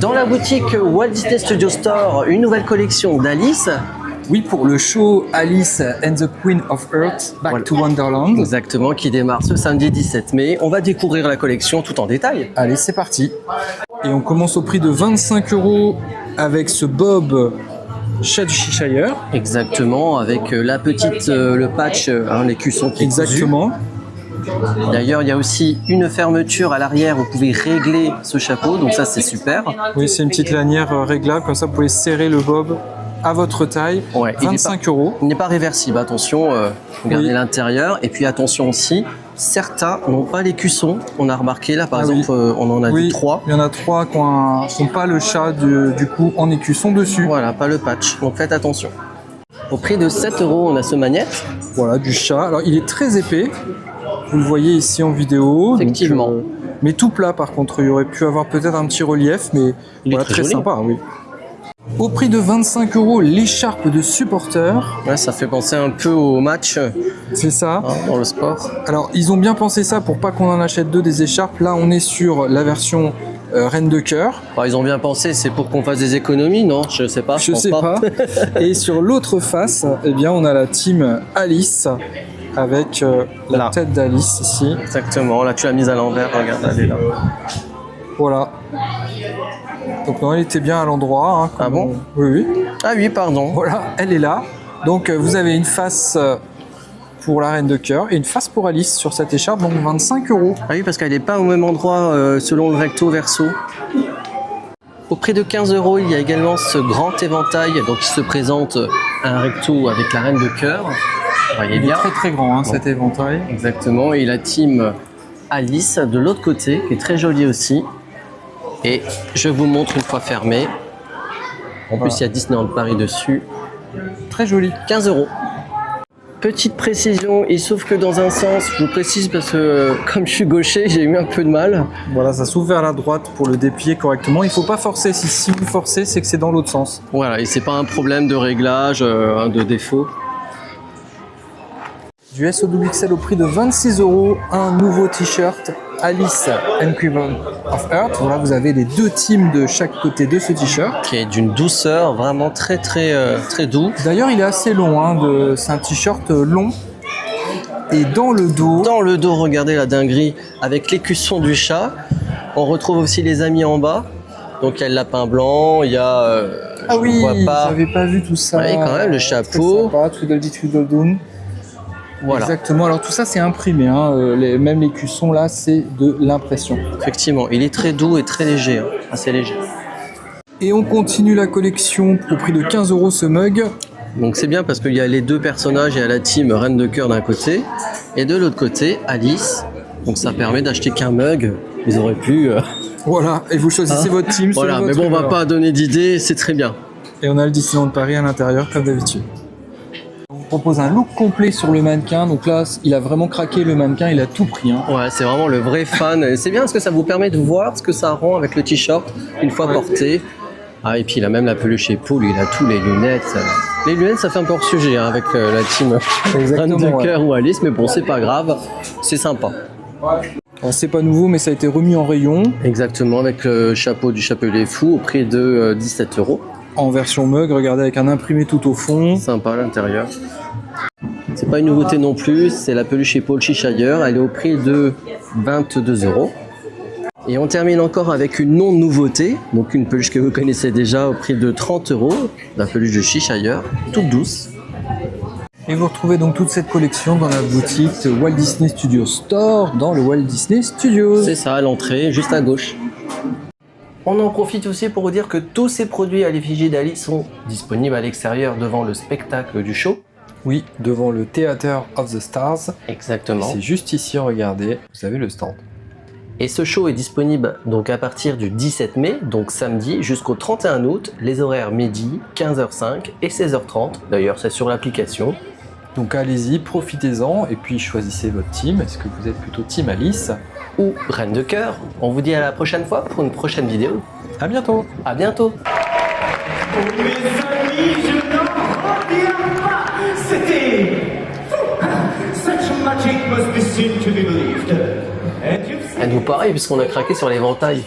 Dans la boutique Walt Disney Studio Store, une nouvelle collection d'Alice. Oui, pour le show Alice and the Queen of Earth, Back to Wonderland. Exactement, qui démarre ce samedi 17 mai. On va découvrir la collection tout en détail. Allez, c'est parti. Et on commence au prix de 25 € avec ce Bob Cheshire. Exactement, avec la petite, le patch, l'écusson qui est Exactement. cousu. D'ailleurs, il y a aussi une fermeture à l'arrière, vous pouvez régler ce chapeau, donc ça c'est super. Oui, c'est une petite lanière réglable, comme ça vous pouvez serrer le bob à votre taille. Ouais, 25 €. Il n'est pas réversible, attention, regardez l'intérieur. Et puis attention aussi, certains n'ont pas l'écusson. On a remarqué là par exemple, on en a vu 3. Il y en a 3 qui n'ont pas le chat du coup en écusson dessus. Voilà, pas le patch, donc faites attention. Au prix de 7 €, on a ce magnète. Voilà, du chat. Alors il est très épais. Vous le voyez ici en vidéo. Effectivement. Donc, mais tout plat par contre. Il y aurait pu avoir peut-être un petit relief, mais Il est voilà, très très joli. sympa. Oui. Au prix de 25 €, l'écharpe de supporter. Ouais, ça fait penser un peu au match C'est ça. dans le sport. Alors ils ont bien pensé ça pour pas qu'on en achète deux des écharpes. Là on est sur la version Reine de cœur. Enfin, ils ont bien pensé, c'est pour qu'on fasse des économies, non? Je sais pas. Je pense sais pas. Et sur l'autre face, eh bien on a la team Alice avec la Là. tête d'Alice ici. Exactement, là tu l'as mise à l'envers, regarde, elle est là. Voilà. Donc non, elle était bien à l'endroit. Hein, Ah bon? Oui, oui. Ah oui, pardon. Voilà, elle est là. Donc vous avez une face pour la Reine de cœur et une face pour Alice sur cette écharpe, donc 25 €. Ah oui, parce qu'elle n'est pas au même endroit selon le recto-verso. Au prix de 15 €, il y a également ce grand éventail, donc qui se présente un recto avec la Reine de cœur. Vous voyez Il est bien. très très grand cet éventail. Exactement, et la team Alice de l'autre côté, qui est très jolie aussi. Et je vous montre une fois fermé. En plus, il y a Disneyland Paris dessus. Très joli. 15 €. Petite précision, il s'ouvre que dans un sens. Je vous précise parce que comme je suis gaucher, j'ai eu un peu de mal. Voilà, ça s'ouvre vers la droite pour le déplier correctement. Il faut pas forcer. Si vous forcez, c'est que c'est dans l'autre sens. Voilà, et c'est pas un problème de réglage, de défaut. Du SOXL au prix de 26 €, un nouveau t-shirt Alice and Queen of Earth. Voilà, vous avez les deux teams de chaque côté de ce t-shirt. Qui est d'une douceur vraiment très doux. D'ailleurs, il est assez long. C'est un t-shirt long. Et dans le dos, Dans le dos, regardez la dinguerie avec l'écusson du chat. On retrouve aussi les amis en bas. Donc il y a le lapin blanc, il y a. ah oui, je vois pas. j'avais pas vu tout ça. Oui, quand même, le chapeau. Très sympa, Tweedledee Tweedledum. Voilà. Exactement. Alors tout ça, c'est imprimé. Même les cuissons là, c'est de l'impression. Effectivement, il est très doux et très léger, assez léger. Et on continue la collection au prix de 15 € ce mug. Donc c'est bien parce qu'il y a les deux personnages, il y a la team Reine de cœur d'un côté et de l'autre côté Alice. Donc ça permet d'acheter qu'un mug. Ils auraient pu. Voilà, et vous choisissez votre team. Voilà, selon mais votre bon, on va humeur. pas donner d'idées, c'est très bien. Et on a le Disneyland Paris à l'intérieur comme d'habitude. On vous propose un look complet sur le mannequin. Donc là, il a vraiment craqué le mannequin, il a tout pris. Ouais, c'est vraiment le vrai fan. Et c'est bien parce que ça vous permet de voir ce que ça rend avec le t-shirt une fois porté. Ah, et puis il a même la peluche épaule, il a tout, les lunettes. Les lunettes, ça fait un peu hors sujet avec la team Reine de cœur ou Alice, mais bon, c'est pas grave, c'est sympa. Alors, c'est pas nouveau, mais ça a été remis en rayon Exactement, avec le chapeau du Chapelet Fou au prix de 17 €. en version mug. Regardez, avec un imprimé tout au fond. Sympa à l'intérieur. C'est pas une nouveauté non plus, c'est la peluche épaule Cheshire, elle est au prix de 22 €. Et on termine encore avec une non-nouveauté, donc une peluche que vous connaissez déjà au prix de 30 €, la peluche de Cheshire, toute douce. Et vous retrouvez donc toute cette collection dans la boutique Walt Disney Studio Store, dans le Walt Disney Studios. C'est ça, à l'entrée, juste à gauche. On en profite aussi pour vous dire que tous ces produits à l'effigie d'Alice sont disponibles à l'extérieur devant le spectacle du show. Oui, devant le Theater of the Stars. Exactement. C'est juste ici, regardez, vous avez le stand. Et ce show est disponible donc à partir du 17 mai, donc samedi, jusqu'au 31 août, les horaires midi, 15h05 et 16h30. D'ailleurs, c'est sur l'application. Donc allez-y, profitez-en et puis choisissez votre team. Est-ce que vous êtes plutôt team Alice Ou Reine de cœur. On vous dit à la prochaine fois pour une prochaine vidéo. À bientôt. À bientôt. Mes amis, je n'en reviens pas. C'était such magic must be seen to be believed. And you've seen Elle nous pareil puisqu'on a craqué sur l'éventail.